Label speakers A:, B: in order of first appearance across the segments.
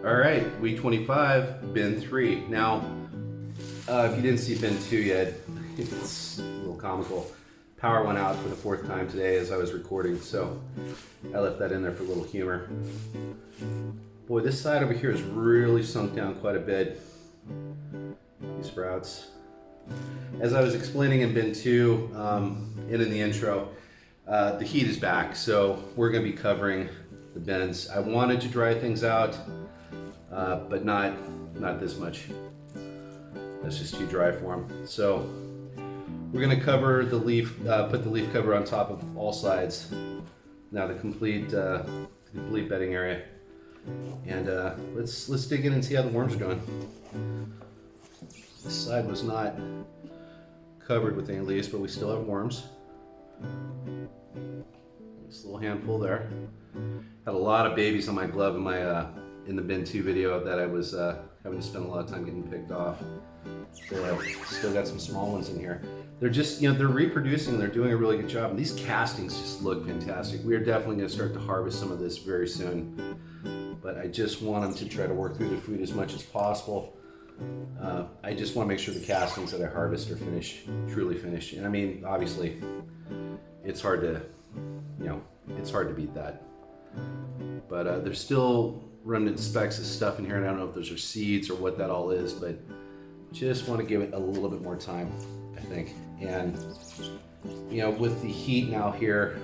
A: All right, week 25, bin 3. Now, if you didn't see bin 2 yet, it's a little comical. Power went out for the 4th time today as I was recording, so I left that in there for a little humor. Boy, this side over here is really sunk down quite a bit. These sprouts. As I was explaining in bin 2, and in the intro, the heat is back, so we're going to be covering the bins. I wanted to dry things out, but not this much. That's just too dry for them. So we're going to cover the leaf, put the leaf cover on top of all sides. Now the complete bedding area, and let's dig in and see how the worms are doing. This side was not covered with any leaves, but we still have worms. Just a little handful there. Had a lot of babies on my glove in my in the bin 2 video that I was having to spend a lot of time getting picked off. So I've still got some small ones in here. They're just, they're reproducing. They're doing a really good job. And these castings just look fantastic. We are definitely going to start to harvest some of this very soon. But I just want them to try to work through the food as much as possible. I just want to make sure the castings that I harvest are finished, truly finished. And I mean, obviously, it's hard to, it's hard to beat that. But there's still remnant specks of stuff in here, and I don't know if those are seeds or what that all is, but just want to give it a little bit more time, I think. And with the heat now here,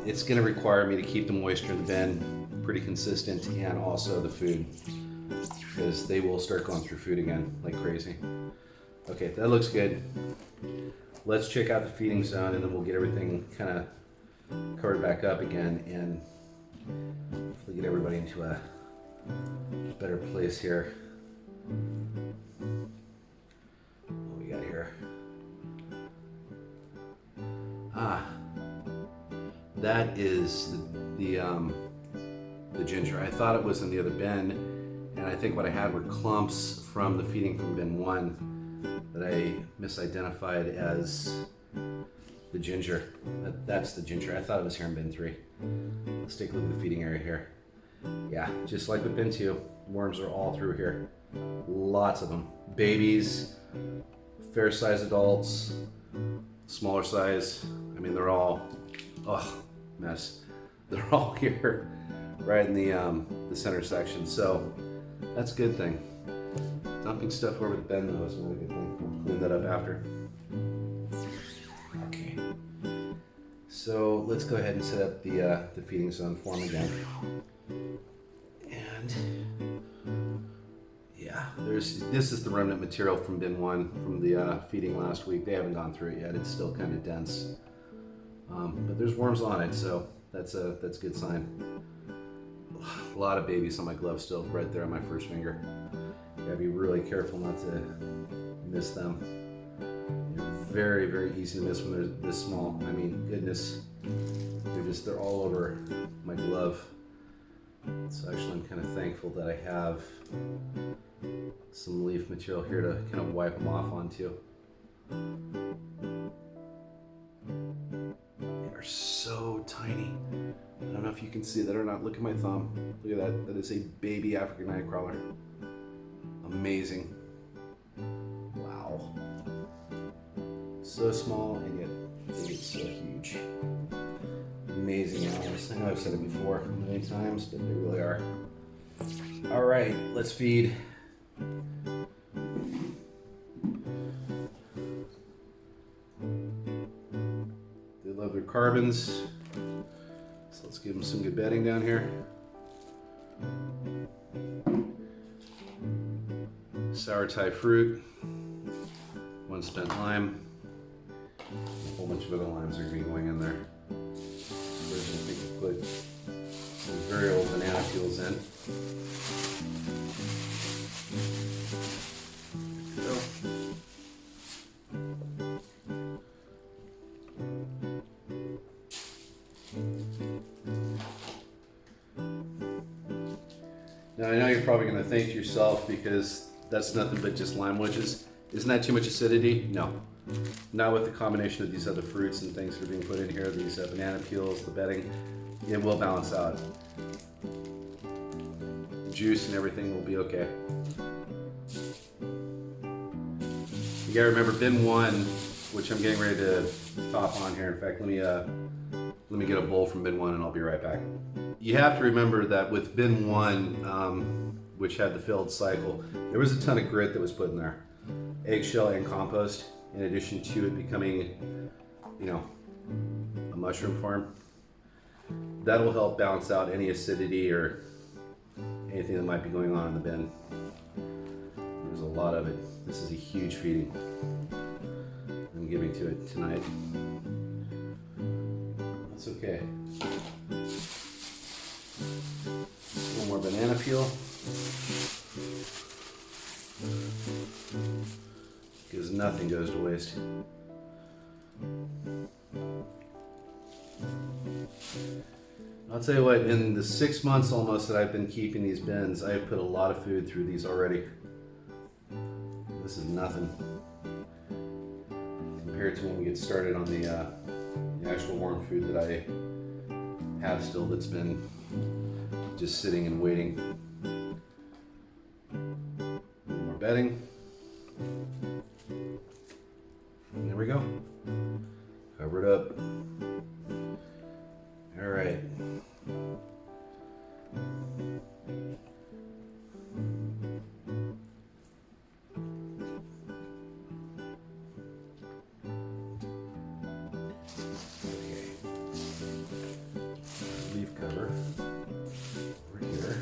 A: it's going to require me to keep the moisture in the bin pretty consistent, and also the food, because they will start going through food again like crazy. Okay, that looks good. Let's check out the feeding zone, and then we'll get everything kind of covered back up again, and hopefully get everybody into a better place here. What we got here? That is the ginger. I thought it was in the other bin, and I think what I had were clumps from the feeding from bin 1 that I misidentified as the ginger. That's the ginger. I thought it was here in bin 3. Let's take a look at the feeding area here. Yeah, just like with bin 2, worms are all through here. Lots of them. Babies, fair size adults, smaller size. I mean, they're all, mess. They're all here, right in the center section. So that's a good thing. Dumping stuff over the bin though is not a good thing. We'll clean that up after. Okay. So let's go ahead and set up the feeding zone for them again. And yeah, this is the remnant material from bin 1 from the feeding last week. They haven't gone through it yet. It's still kind of dense, but there's worms on it, so that's a good sign. A lot of babies on my glove still, right there on my first finger. Gotta be really careful not to miss them. They're very, very easy to miss when they're this small. I mean, goodness, they're all over my glove. So actually I'm kind of thankful that I have some leaf material here to kind of wipe them off onto. They are so tiny. I don't know if you can see that or not. Look at my thumb. Look at that. That is a baby African nightcrawler. Amazing. Wow. So small, and yet they get so huge. Amazing animals. I know I've said it before many times, but they really are. All right, let's feed. They love their carbons, so let's give them some good bedding down here. Sour Thai fruit, 1 spent lime, a whole bunch of other limes are going to be going in there. I think we put some very old banana peels in. Now I know you're probably going to think to yourself, because that's nothing but just lime wedges. Isn't that too much acidity? No. Not with the combination of these other fruits and things that are being put in here, these banana peels, the bedding, it will balance out. juice and everything will be okay. You gotta remember bin 1, which I'm getting ready to top on here. In fact, let me get a bowl from bin 1 and I'll be right back. You have to remember that with bin 1, which had the failed cycle, there was a ton of grit that was put in there. Eggshell and compost, in addition to it becoming, you know, a mushroom farm. That'll help balance out any acidity or anything that might be going on in the bin. There's a lot of it. This is a huge feeding I'm giving to it tonight. That's okay. A little more banana peel. Because nothing goes to waste. I'll tell you what, in the 6 months almost that I've been keeping these bins, I have put a lot of food through these already. This is nothing compared to when we get started on the actual worm food that I have still that's been just sitting and waiting. More bedding. And there we go. Cover it up. All right. Leaf cover over here.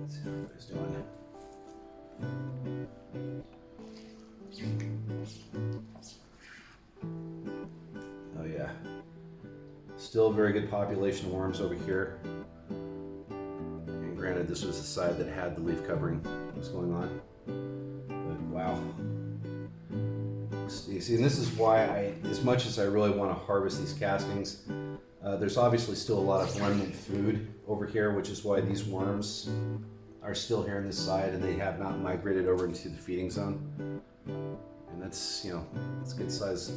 A: Let's see how everybody's doing. Oh yeah. Still a very good population of worms over here. And granted, this was the side that had the leaf covering that was going on. But wow. You see, and this is why as much as I really want to harvest these castings, there's obviously still a lot of remnant food over here, which is why these worms are still here on this side and they have not migrated over into the feeding zone. And that's, you know, it's a good size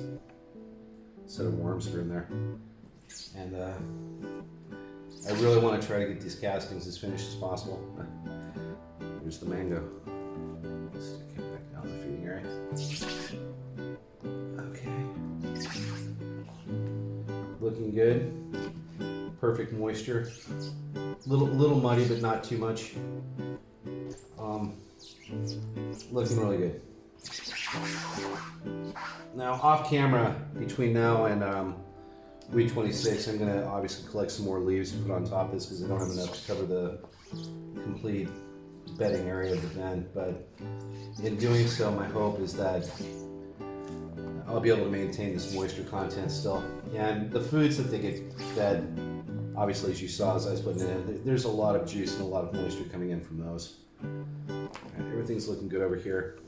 A: set of worms that are in there. And I really want to try to get these castings as finished as possible. Here's the mango. Stick it back down the feeding area. Okay. Looking good. Perfect moisture. Little muddy, but not too much. Looking really good. Now, off camera, between now and week 26, I'm going to obviously collect some more leaves to put on top of this because I don't have enough to cover the complete bedding area of the bin. But in doing so, my hope is that I'll be able to maintain this moisture content still. And the foods that they get fed, obviously, as you saw as I was putting it in, there's a lot of juice and a lot of moisture coming in from those. Right, everything's looking good over here.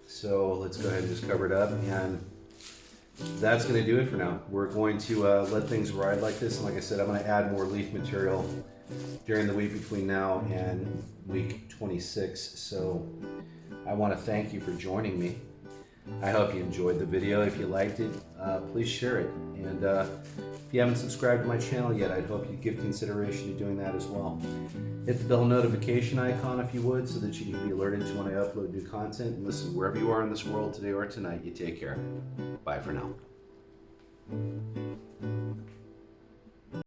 A: So let's go ahead and just cover it up, and that's going to do it for now. We're going to let things ride like this, and like I said, I'm going to add more leaf material during the week between now and week 26. So I want to thank you for joining me. I hope you enjoyed the video. If you liked it, please share it. And if you haven't subscribed to my channel yet, I'd hope you give consideration to doing that as well. Hit the bell notification icon if you would, so that you can be alerted to when I upload new content. And listen, wherever you are in this world today or tonight, you take care. Bye for now.